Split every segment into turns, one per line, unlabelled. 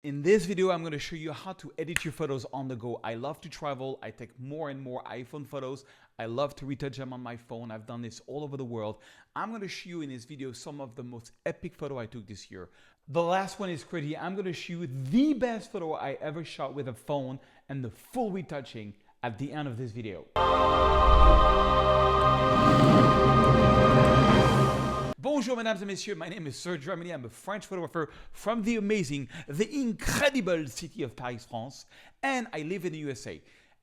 In this video, I'm going to show you how to edit your photos on the go. I love to travel. I take more and more iPhone photos. I love to retouch them on my phone. I've done this all over the world. I'm going to show you in this video some of the most epic photo I took this year. The last one is crazy. I'm going to show you the best photo I ever shot with a phone and the full retouching at the end of this video. Bonjour mesdames et messieurs, my name is Serge Ramilly. I'm a French photographer from the amazing, the incredible city of Paris, France, and I live in the USA.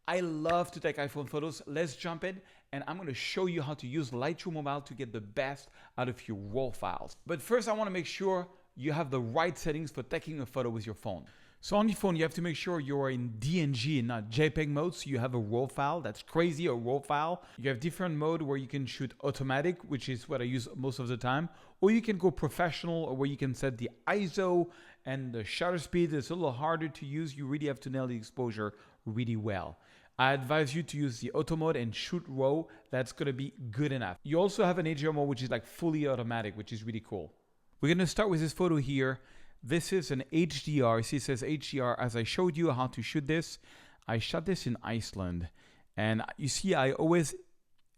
I love to take iPhone photos. Let's jump in, and I'm going to show you how to use Lightroom Mobile to get the best out of your RAW files. But first, I want to make sure you have the right settings for taking a photo with your phone. So on your phone, you have to make sure you're in DNG and not JPEG mode, so you have a RAW file. That's crazy, a RAW file. You have different mode where you can shoot automatic, which is what I use most of the time, or you can go professional, or where you can set the ISO and the shutter speed. It's a little harder to use. You really have to nail the exposure really well. I advise you to use the auto mode and shoot RAW. That's going to be good enough. You also have an HDR mode, which is like fully automatic, which is really cool. We're going to start with this photo here. This is an HDR. See, it says HDR. As I showed you how to shoot this, I shot this in Iceland. And you see, I always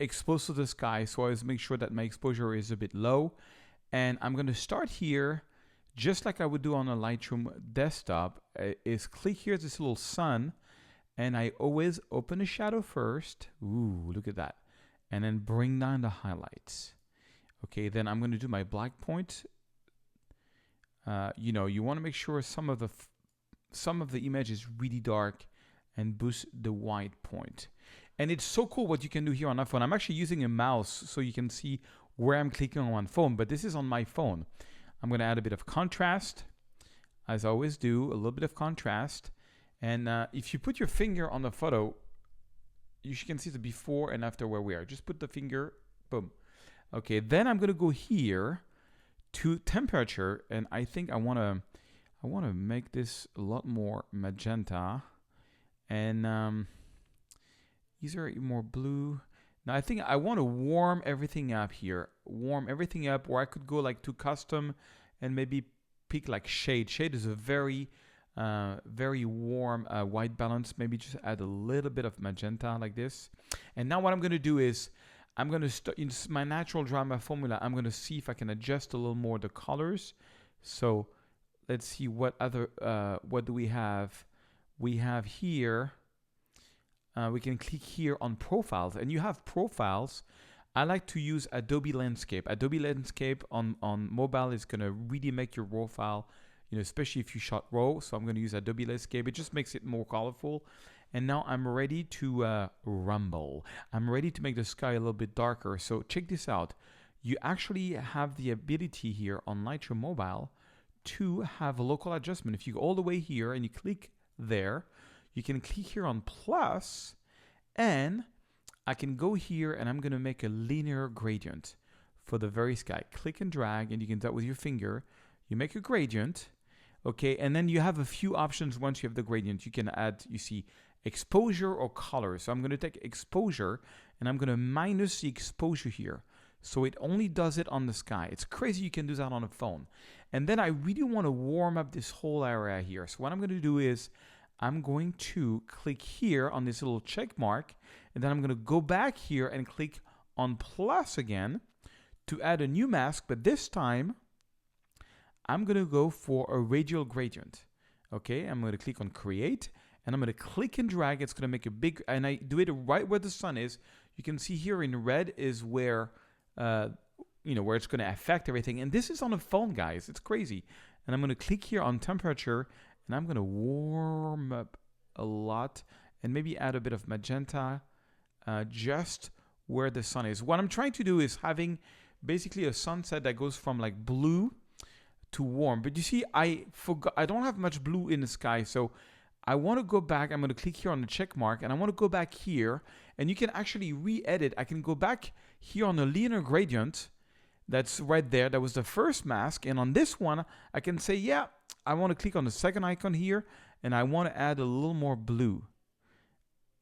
expose to the sky, so I always make sure that my exposure is a bit low. And I'm going to start here, just like I would do on a Lightroom desktop, is click here, this little sun, and I always open the shadow first. Ooh, look at that. And then bring down the highlights. Okay, then I'm going to do my black point. You want to make sure some of the image is really dark and boost the white point. And it's so cool what you can do here on iPhone. I'm actually using a mouse so you can see where I'm clicking on my phone, but this is on my phone. I'm going to add a bit of contrast, as I always do, a little bit of contrast. And if you put your finger on the photo, you can see the before and after where we are. Just put the finger, boom. Okay, then I'm going to go here to temperature, and I think I want to make this a lot more magenta, and these are more blue. Now I think I want to warm everything up here, warm everything up, where I could go like to custom and maybe pick like shade. Shade is a very warm white balance. Maybe just add a little bit of magenta like this. And now what I'm going to do is I'm going to start in my natural drama formula. I'm going to see if I can adjust a little more the colors. So let's see what do we have? We have here, we can click here on profiles, and you have profiles. I like to use Adobe Landscape. Adobe Landscape on mobile is going to really make your RAW file, especially if you shot RAW. So I'm going to use Adobe Landscape. It just makes it more colorful. And now I'm ready to rumble. I'm ready to make the sky a little bit darker. So check this out. You actually have the ability here on Lightroom Mobile to have a local adjustment. If you go all the way here and you click there, you can click here on plus, and I can go here and I'm going to make a linear gradient for the very sky. Click and drag, and you can do that with your finger. You make a gradient. Okay, and then you have a few options once you have the gradient. You can add, you see, exposure or color. So I'm going to take exposure and I'm going to minus the exposure here. So it only does it on the sky. It's crazy you can do that on a phone. And then I really want to warm up this whole area here. So what I'm going to do is I'm going to click here on this little check mark, and then I'm going to go back here and click on plus again to add a new mask, but this time I'm going to go for a radial gradient. Okay, I'm going to click on create, and I'm going to click and drag. It's going to make a big, and I do it right where the sun is. You can see here in red is where, where it's going to affect everything. And this is on a phone, guys. It's crazy. And I'm going to click here on temperature, and I'm going to warm up a lot and maybe add a bit of magenta just where the sun is. What I'm trying to do is having basically a sunset that goes from like blue to warm. But you see, I don't have much blue in the sky, so I want to go back. I'm going to click here on the check mark, and I want to go back here, and you can actually re-edit. I can go back here on the linear gradient. That's right there. That was the first mask, and on this one, I can say, yeah, I want to click on the second icon here, and I want to add a little more blue.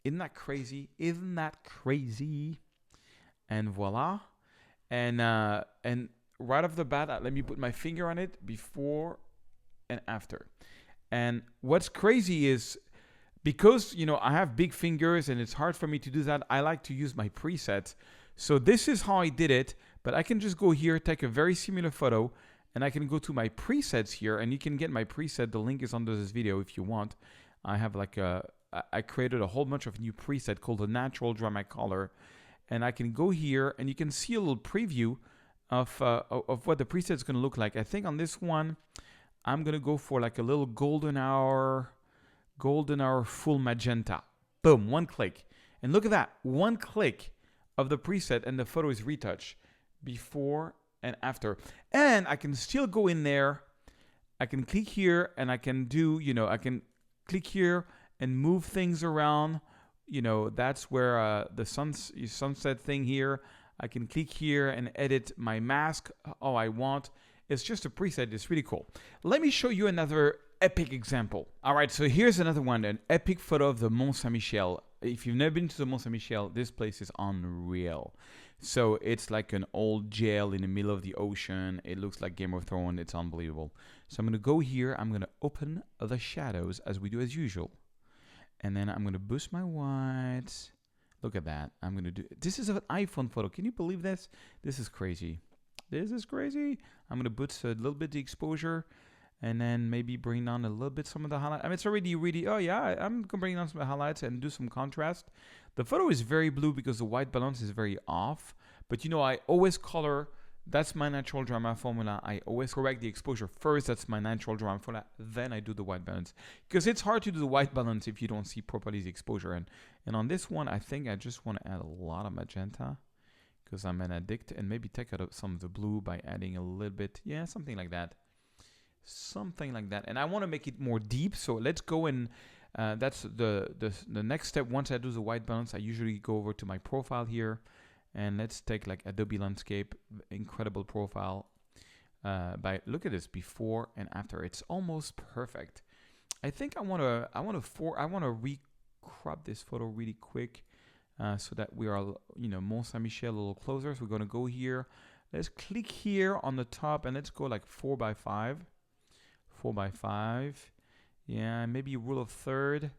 Isn't that crazy? Isn't that crazy? And voila. And right off the bat, let me put my finger on it before and after. And what's crazy is because, you know, I have big fingers and it's hard for me to do that, I like to use my presets. So this is how I did it, but I can just go here, take a very similar photo, and I can go to my presets here, and you can get my preset. The link is under this video if you want. I have like I created a whole bunch of new preset called the natural drama color, and I can go here and you can see a little preview of what the preset is going to look like. I think on this one, I'm going to go for like a little golden hour full magenta. Boom, one click. And look at that, one click of the preset and the photo is retouched before and after. And I can still go in there. I can click here and I can do, you know, I can click here and move things around. You know, that's where the sunset thing here. I can click here and edit my mask how I want. It's just a preset. It's really cool. Let me show you another epic example. All right, so here's another one, an epic photo of the Mont Saint-Michel. If you've never been to the Mont Saint-Michel, this place is unreal. So it's like an old jail in the middle of the ocean. It looks like Game of Thrones. It's unbelievable. So I'm going to go here. I'm going to open the shadows as we do as usual. And then I'm going to boost my whites. Look at that. I'm going to do... This is an iPhone photo. Can you believe this? This is crazy. This is crazy. I'm going to boost a little bit the exposure. And then maybe bring down a little bit some of the highlights. I mean, it's already really... Oh, yeah. I'm going to bring down some highlights and do some contrast. The photo is very blue because the white balance is very off. But, you know, I always color... That's my natural drama formula. I always correct the exposure first. That's my natural drama formula. Then I do the white balance. Because it's hard to do the white balance if you don't see properly the exposure. And on this one, I think I just want to add a lot of magenta. Because I'm an addict. And maybe take out some of the blue by adding a little bit. Yeah, something like that. Something like that. And I want to make it more deep. So let's go and... that's the next step. Once I do the white balance, I usually go over to my profile here. And let's take like Adobe Landscape, incredible profile. Look at this before and after. It's almost perfect. I think I want to recrop this photo really quick so that we are, you know, Mont Saint-Michel a little closer. So we're going to go here. Let's click here on the top and let's go like 4x5. 4x5. Yeah, maybe rule of third.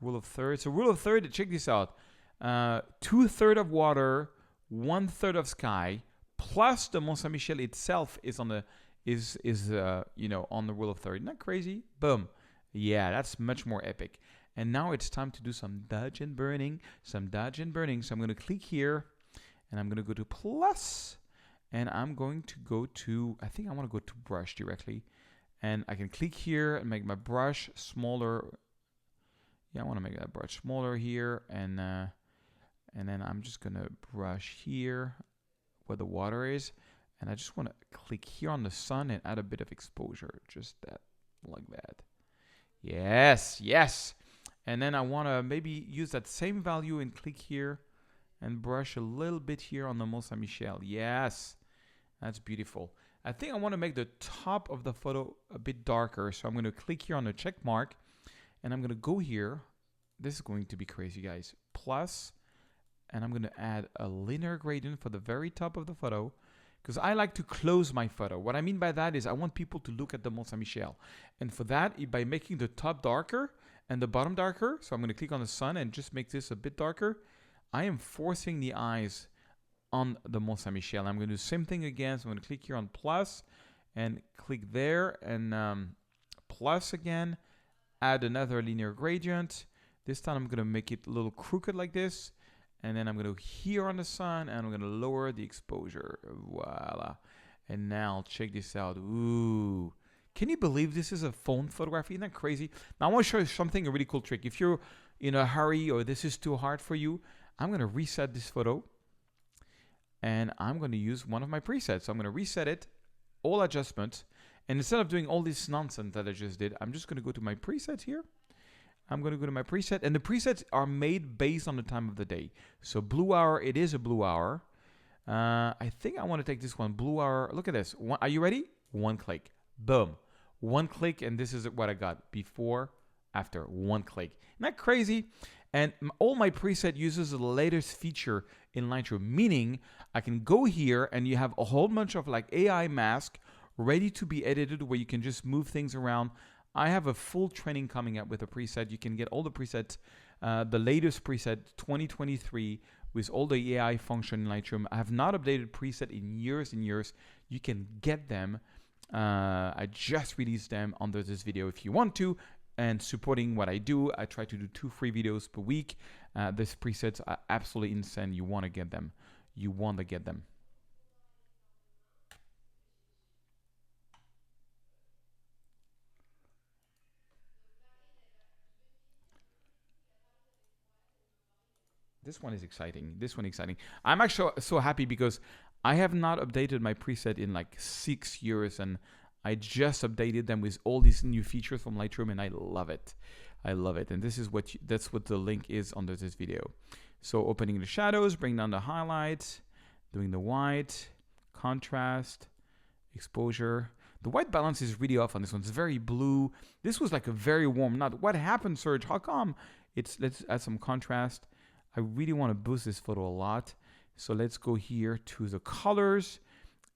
Rule of third. So rule of third, check this out. 2/3 of water, 1/3 of sky, plus the Mont Saint-Michel itself is on the you know, on the rule of third. Isn't that crazy? Boom. Yeah, that's much more epic. And now it's time to do some dodge and burning. So I'm going to click here and I'm going to go to plus and I'm going to go to, I think I want to go to brush directly. And I can click here and make my brush smaller. Yeah, I want to make that brush smaller here. And then I'm just going to brush here where the water is. And I just want to click here on the sun and add a bit of exposure. Just that, like that. Yes, yes. And then I want to maybe use that same value and click here and brush a little bit here on the Mont Saint-Michel. Yes, that's beautiful. I think I want to make the top of the photo a bit darker. So I'm going to click here on the check mark and I'm going to go here. This is going to be crazy, guys. Plus, and I'm going to add a linear gradient for the very top of the photo because I like to close my photo. What I mean by that is I want people to look at the Mont Saint-Michel. And for that, by making the top darker and the bottom darker, so I'm going to click on the sun and just make this a bit darker, I am forcing the eyes on the Mont Saint-Michel. I'm going to do the same thing again. So I'm going to click here on plus and click there and plus again, add another linear gradient. This time I'm going to make it a little crooked like this. And then I'm going to here on the sun and I'm going to lower the exposure. Voila. And now check this out. Ooh. Can you believe this is a phone photography? Isn't that crazy? Now I want to show you something, a really cool trick. If you're in a hurry or this is too hard for you, I'm going to reset this photo. And I'm going to use one of my presets. So I'm going to reset it, all adjustments. And instead of doing all this nonsense that I just did, I'm just going to go to my presets here. I'm going to go to my preset. And the presets are made based on the time of the day. So blue hour, it is a blue hour. I think I want to take this one, blue hour. Look at this. Are you ready? One click. Boom. One click. And this is what I got. Before, after. One click. Isn't that crazy? And all my preset uses the latest feature in Lightroom, meaning I can go here and you have a whole bunch of like AI mask ready to be edited where you can just move things around. I have a full training coming up with a preset. You can get all the presets, the latest preset 2023 with all the AI function in Lightroom. I have not updated preset in years and years. You can get them. I just released them under this video if you want to. And supporting what I do, I try to do 2 free videos per week. These presets are absolutely insane. You want to get them. You want to get them. This one is exciting. This one exciting. I'm actually so happy because I have not updated my preset in like 6 years, and I just updated them with all these new features from Lightroom, and I love it. I love it. And this is what that's what the link is under this video. So opening the shadows, bring down the highlights, doing the white, contrast, exposure. The white balance is really off on this one. It's very blue. This was like a very warm. Not what happened, Serge? How come? Let's add some contrast. I really want to boost this photo a lot. So let's go here to the colors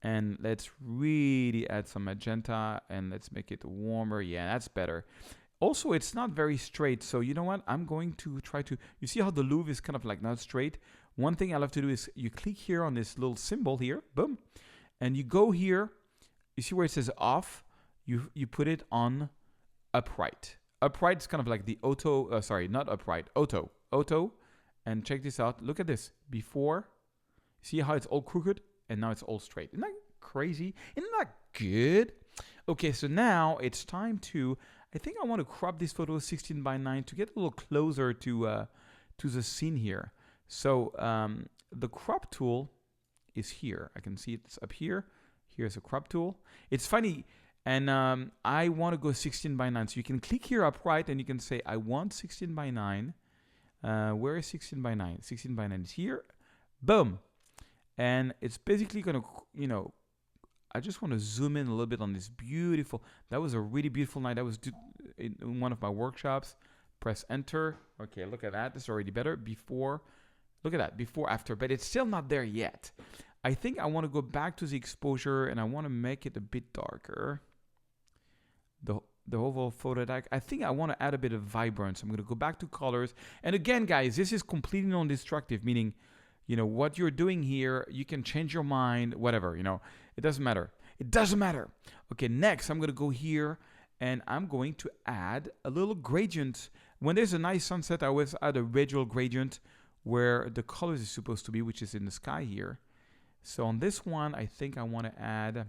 and let's really add some magenta and let's make it warmer. Yeah, that's better. Also, it's not very straight. So you know what? I'm going to try to, you see how the Louvre is kind of like not straight? One thing I love to do is you click here on this little symbol here, boom, and you go here. You see where it says off? You put it on upright. Upright is kind of like the auto, sorry, not upright, auto. And check this out. Look at this. Before, see how it's all crooked? And now it's all straight. Isn't that crazy? Isn't that good? Okay, so now it's time to, I think I want to crop this photo 16:9 to get a little closer to the scene here. So the crop tool is here. I can see it's up here. Here's a crop tool. It's funny. And I want to go 16:9. So you can click here upright and you can say, I want 16:9. Where is 16:9? 16:9 is here. Boom. And it's basically going to, you know, I just want to zoom in a little bit on this beautiful, that was a really beautiful night. That was in one of my workshops. Press enter. Okay, look at that. This is already better. Before, look at that, before, after, but it's still not there yet. I think I want to go back to the exposure and I want to make it a bit darker. The overall photo tag. I think I want to add a bit of vibrance. I'm going to go back to colors. And again, guys, this is completely non-destructive, meaning, you know, what you're doing here, you can change your mind, whatever, you know, it doesn't matter. It doesn't matter. Okay, next, I'm going to go here and I'm going to add a little gradient. When there's a nice sunset, I always add a radial gradient where the colors is supposed to be, which is in the sky here. So on this one, I think I want to add,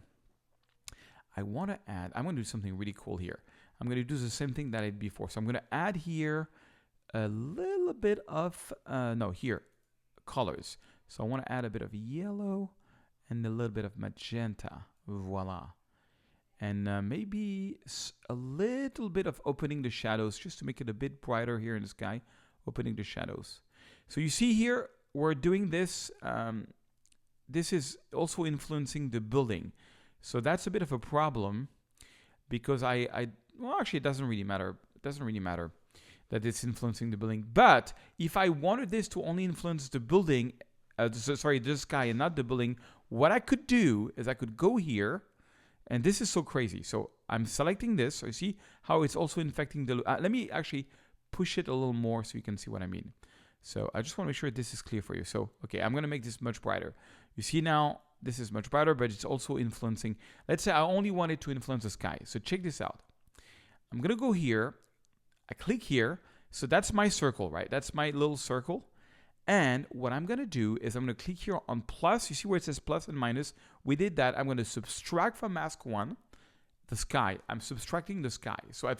I'm going to do something really cool here. I'm going to do the same thing that I did before. So I'm going to add here a little bit of, here, colors. So I want to add a bit of yellow and a little bit of magenta. Voila. And maybe a little bit of opening the shadows just to make it a bit brighter here in the sky. Opening the shadows. So you see here, we're doing this. This is also influencing the building. So that's a bit of a problem because well, actually, it doesn't really matter. It doesn't really matter that it's influencing the building. But if I wanted this to only influence the building, the sky and not the building, what I could do is I could go here, and this is so crazy. So I'm selecting this. So you see how it's also infecting the, let me actually push it a little more so you can see what I mean. So I just want to make sure this is clear for you. So, okay, I'm going to make this much brighter. You see now, this is much brighter, but it's also influencing. Let's say I only want it to influence the sky. So check this out. I'm going to go here. I click here. So that's my circle, right? That's my little circle. And what I'm going to do is I'm going to click here on plus. You see where it says plus and minus? We did that. I'm going to subtract from mask 1 the sky. I'm subtracting the sky. So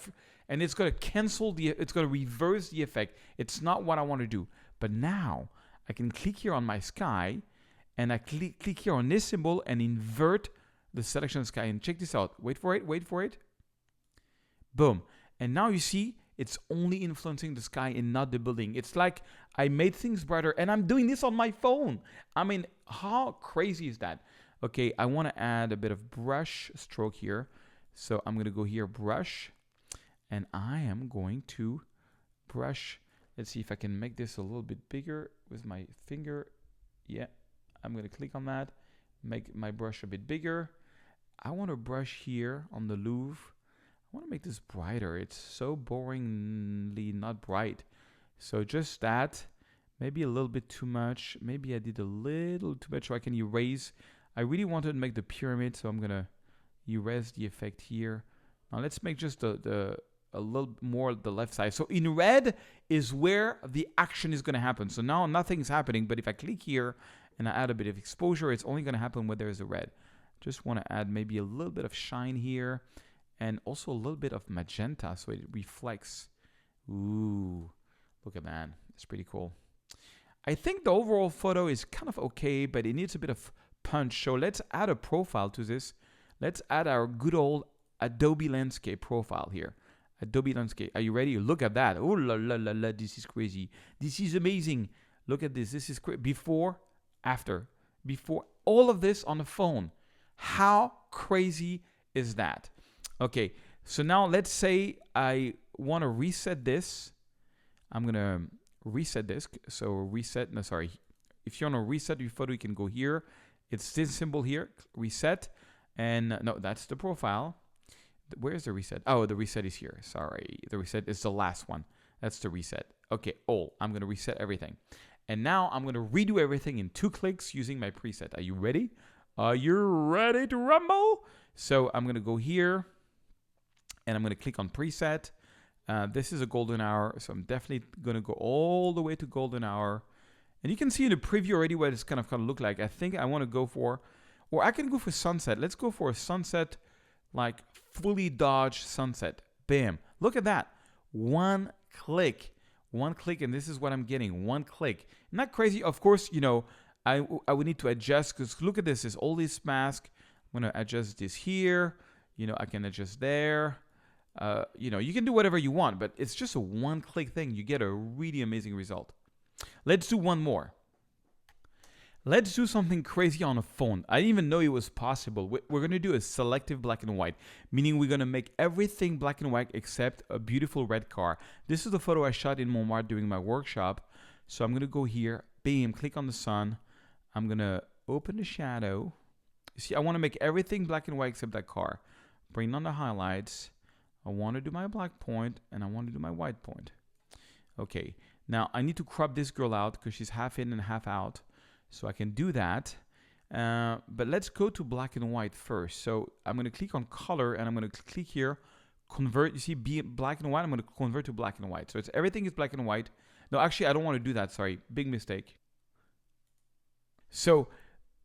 and it's going to cancel it's going to reverse the effect. It's not what I want to do. But now I can click here on my sky and I click here on this symbol and invert the selection of sky. And check this out. Wait for it. Boom. And now you see it's only influencing the sky and not the building. It's like I made things brighter and I'm doing this on my phone. I mean, how crazy is that? Okay, I want to add a bit of brush stroke here. So I'm going to go here, brush, and I am going to brush. Let's see if I can make this a little bit bigger with my finger. Yeah, I'm going to click on that, make my brush a bit bigger. I want to brush here on the Louvre. I want to make this brighter. It's so boringly not bright. So just that, maybe a little bit too much. Maybe I did a little too much so I can erase. I really wanted to make the pyramid, so I'm gonna erase the effect here. Now let's make just a little more the left side. So in red is where the action is gonna happen. So now nothing's happening, but if I click here and I add a bit of exposure, it's only gonna happen when there is a red. Just wanna add maybe a little bit of shine here and also a little bit of magenta so it reflects. Ooh, look at that, it's pretty cool. I think the overall photo is kind of okay, but it needs a bit of punch. So let's add a profile to this. Let's add our good old Adobe Landscape profile here. Adobe Landscape. Are you ready? Look at that. Oh la la la la. This is crazy. This is amazing. Look at this. This is before, after. Before all of this on the phone. How crazy is that? Okay. So now let's say I want to reset this. I'm going to reset this. So reset. No, sorry. If you want to reset your photo, you can go here. It's this symbol here. Reset. And no, that's the profile. Where's the reset? Oh, the reset is here. Sorry. The reset is the last one. That's the reset. Okay, I'm going to reset everything. And now I'm going to redo everything in 2 clicks using my preset. Are you ready? Are you ready to rumble? So I'm going to go here and I'm going to click on preset. This is a golden hour. So I'm definitely going to go all the way to golden hour. And you can see in the preview already what it's kind of look like. I think I want to go for, or I can go for sunset. Let's go for a sunset, like fully dodge sunset. Bam. Look at that. 1 click. 1 click, and this is what I'm getting. 1 click. Not crazy. Of course, you know, I would need to adjust, because look at this. There's all this mask. I'm going to adjust this here. You know, I can adjust there. You know, you can do whatever you want, but it's just a 1 click thing. You get a really amazing result. Let's do one more. Let's do something crazy on a phone. I didn't even know it was possible. We're going to do a selective black and white, meaning we're going to make everything black and white except a beautiful red car. This is the photo I shot in Montmartre during my workshop. So I'm going to go here, bam, click on the sun. I'm going to open the shadow. You see, I want to make everything black and white except that car. Bring on the highlights. I want to do my black point and I want to do my white point. Okay, now I need to crop this girl out because she's half in and half out. So I can do that, but let's go to black and white first. So I'm going to click on color and I'm going to click here, convert. You see, be black and white. I'm going to convert to black and white. So it's everything is black and white. No, actually, I don't want to do that. Sorry, big mistake. So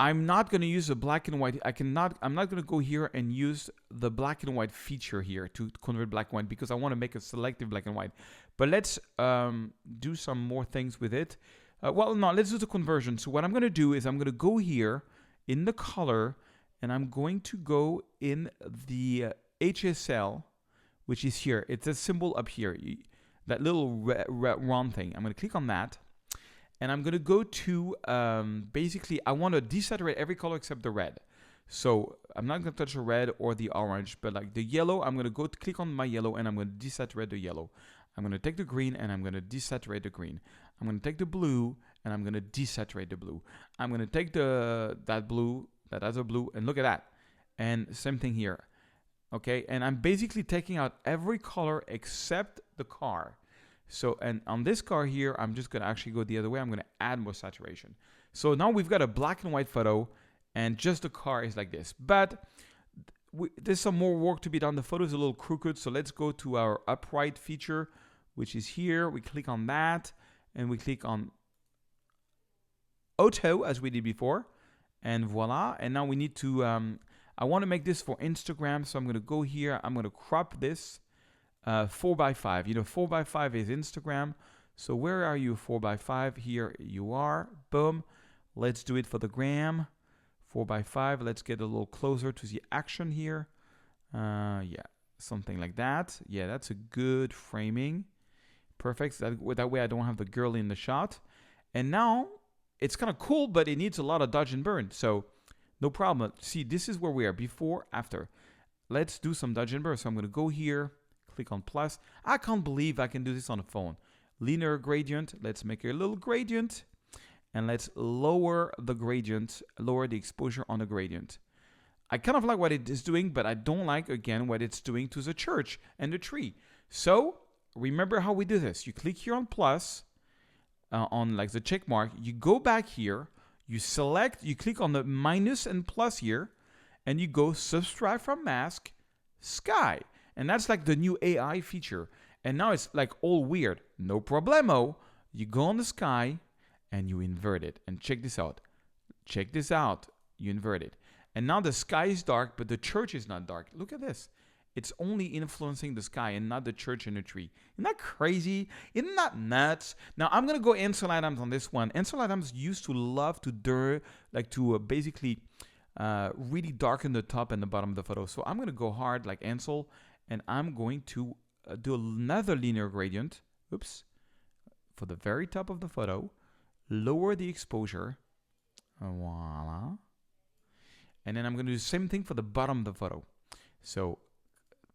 I'm not going to use the black and white. I'm not going to go here and use the black and white feature here to convert black and white because I want to make a selective black and white. But let's do some more things with it. Well, no, let's do the conversion. So what I'm going to do is I'm going to go here in the color and I'm going to go in the HSL, which is here. It's a symbol up here, that little round thing. I'm going to click on that and I'm going to go to, basically, I want to desaturate every color except the red. So I'm not going to touch the red or the orange, but like the yellow, I'm going to go to click on my yellow and I'm going to desaturate the yellow. I'm going to take the green and I'm going to desaturate the green. I'm going to take the blue and I'm going to desaturate the blue. I'm going to take that blue, that other blue, and look at that. And same thing here. Okay, and I'm basically taking out every color except the car. So, and on this car here, I'm just going to actually go the other way. I'm going to add more saturation. So now we've got a black and white photo and just the car is like this. But there's some more work to be done. The photo is a little crooked. So let's go to our upright feature, which is here. We click on that. And we click on auto as we did before. And voila. And now we need to, I want to make this for Instagram. So I'm going to go here. I'm going to crop this 4x5. You know, 4x5 is Instagram. So where are you, 4x5? Here you are. Boom. Let's do it for the gram. 4x5. Let's get a little closer to the action here. Yeah, something like that. Yeah, that's a good framing. Perfect. That way I don't have the girl in the shot. And now it's kind of cool, but it needs a lot of dodge and burn. So no problem. See, this is where we are before, after. Let's do some dodge and burn. So I'm going to go here, click on plus. I can't believe I can do this on a phone. Linear gradient. Let's make a little gradient. And let's lower the gradient, lower the exposure on the gradient. I kind of like what it is doing, but I don't like, again, what it's doing to the church and the tree. So remember how we do this. You click here on plus, on like the check mark. You go back here. You select, you click on the minus and plus here, and you go subtract from mask, sky. And that's like the new AI feature. And now it's like all weird. No problemo. You go on the sky and you invert it. And check this out. Check this out. You invert it. And now the sky is dark, but the church is not dark. Look at this. It's only influencing the sky and not the church and the tree. Isn't that crazy? Isn't that nuts? Now, I'm going to go Ansel Adams on this one. Ansel Adams used to love to basically really darken the top and the bottom of the photo. So I'm going to go hard like Ansel, and I'm going to do another linear gradient. Oops. For the very top of the photo, lower the exposure. Voila. And then I'm going to do the same thing for the bottom of the photo. So,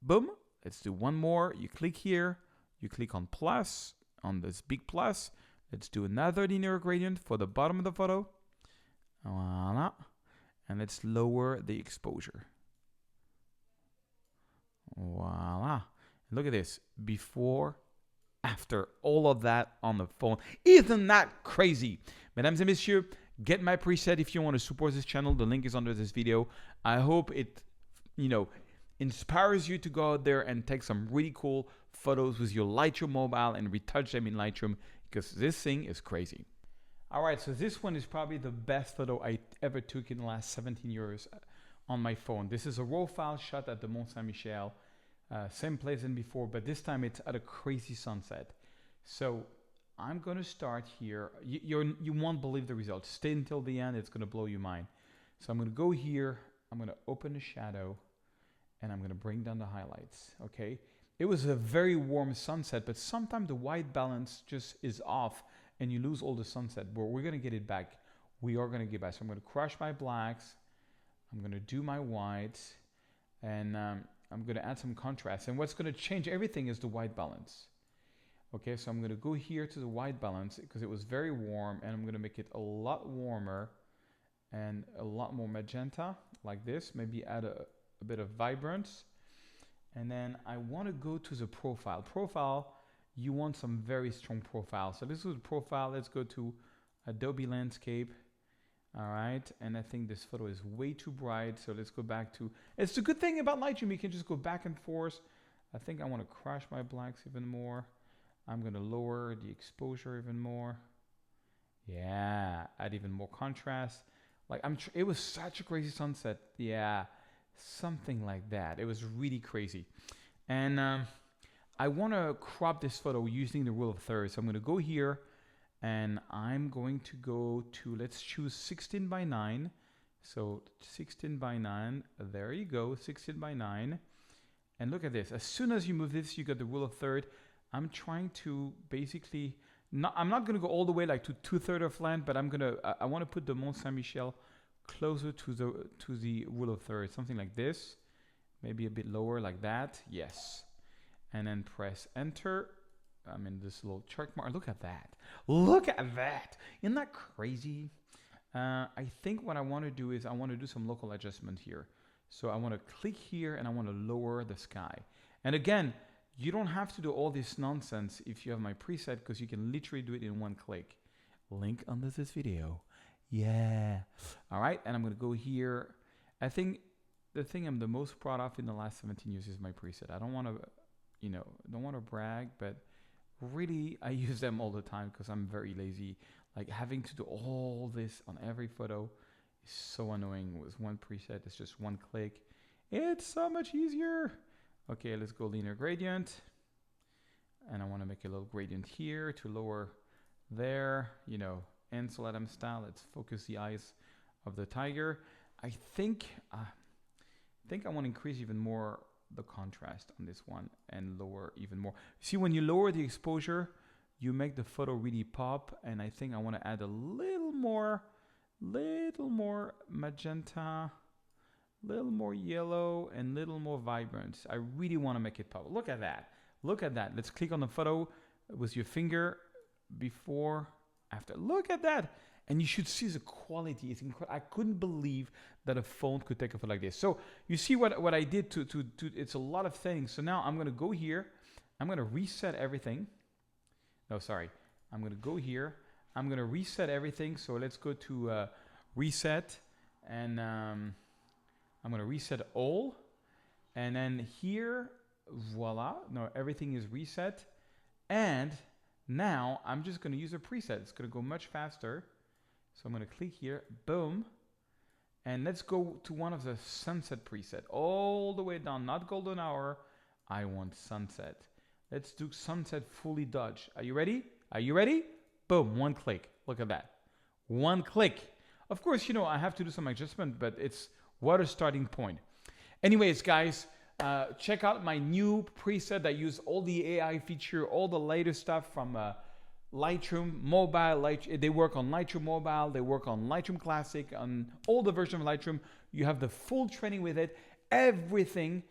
boom. Let's do one more. You click here. You click on plus, on this big plus. Let's do another linear gradient for the bottom of the photo. Voila. And let's lower the exposure. Voila. Look at this. Before, after, all of that on the phone. Isn't that crazy? Mesdames et messieurs, get my preset if you want to support this channel. The link is under this video. I hope it, inspires you to go out there and take some really cool photos with your Lightroom Mobile and retouch them in Lightroom, because this thing is crazy. All right, so this one is probably the best photo I ever took in the last 17 years on my phone. This is a raw file shot at the Mont Saint-Michel, same place than before, but this time it's at a crazy sunset. So I'm going to start here. You won't believe the results. Stay until the end. It's going to blow your mind. So I'm going to go here. I'm going to open the shadow, and I'm going to bring down the highlights. Okay. It was a very warm sunset, but sometimes the white balance just is off, and you lose all the sunset. But we're going to get it back. We are going to get back. So I'm going to crush my blacks. I'm going to do my whites, and I'm going to add some contrast. And what's going to change everything is the white balance. Okay, so I'm going to go here to the white balance because it was very warm, and I'm going to make it a lot warmer and a lot more magenta like this. Maybe add a bit of vibrance. And then I want to go to the profile. Profile, you want some very strong profile. So this is the profile. Let's go to Adobe Landscape. All right, and I think this photo is way too bright. So let's go back to, it's the good thing about Lightroom, you can just go back and forth. I think I want to crush my blacks even more. I'm going to lower the exposure even more. Yeah, add even more contrast. Like it was such a crazy sunset. Yeah, something like that. It was really crazy. And I want to crop this photo using the rule of thirds. So I'm going to go here, and I'm going to go to, let's choose 16 by 9. So 16 by 9, there you go, 16 by 9. And look at this. As soon as you move this, you got the rule of third. I'm trying to basically, I'm not going to go all the way like to 2/3 of length, but I want to put the Mont Saint-Michel closer to the rule of thirds, something like this, maybe a bit lower like that. Yes. And then press enter. I'm in this little check mark. Look at that. Look at that. Isn't that crazy? I think what I want to do is I want to do some local adjustment here. So I want to click here, and I want to lower the sky. And again, you don't have to do all this nonsense if you have my preset, because you can literally do it in one click. Link under this video. Yeah. All right. And I'm going to go here. I think the thing I'm the most proud of in the last 17 years is my preset. I don't want to, brag, but really I use them all the time because I'm very lazy. Like having to do all this on every photo is so annoying. With one preset, it's just one click. It's so much easier. Okay, let's go linear gradient. And I want to make a little gradient here to lower there, Ansel Adams style. Let's focus the eyes of the tiger. I think I want to increase even more the contrast on this one and lower even more. See, when you lower the exposure, you make the photo really pop. And I think I want to add a little more magenta, little more yellow, and little more vibrance. I really want to make it pop. Look at that. Look at that. Let's click on the photo with your finger, before, after. Look at that. And you should see the quality. It's incredible. I couldn't believe that a phone could take a photo like this. So you see what I did to it's a lot of things. So now I'm going to go here. I'm going to reset everything. No, sorry. I'm going to go here. I'm going to reset everything. So let's go to reset. And I'm going to reset all. And then here, voila. No, everything is reset. And now I'm just going to use a preset. It's going to go much faster. So I'm going to click here, boom. And let's go to one of the sunset preset, all the way down, not golden hour. I want sunset. Let's do sunset fully Dodge. Are you ready? Are you ready? Boom, one click. Look at that. One click. Of course, you know, I have to do some adjustment, but it's what a starting point. Anyways, guys, check out my new preset that use all the AI feature, all the latest stuff from Lightroom Mobile. They work on Lightroom Mobile. They work on Lightroom Classic, on all the versions of Lightroom. You have the full training with it. Everything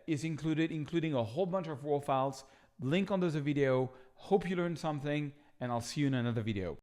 is included, including a whole bunch of raw files. Link under the video. Hope you learned something, and I'll see you in another video.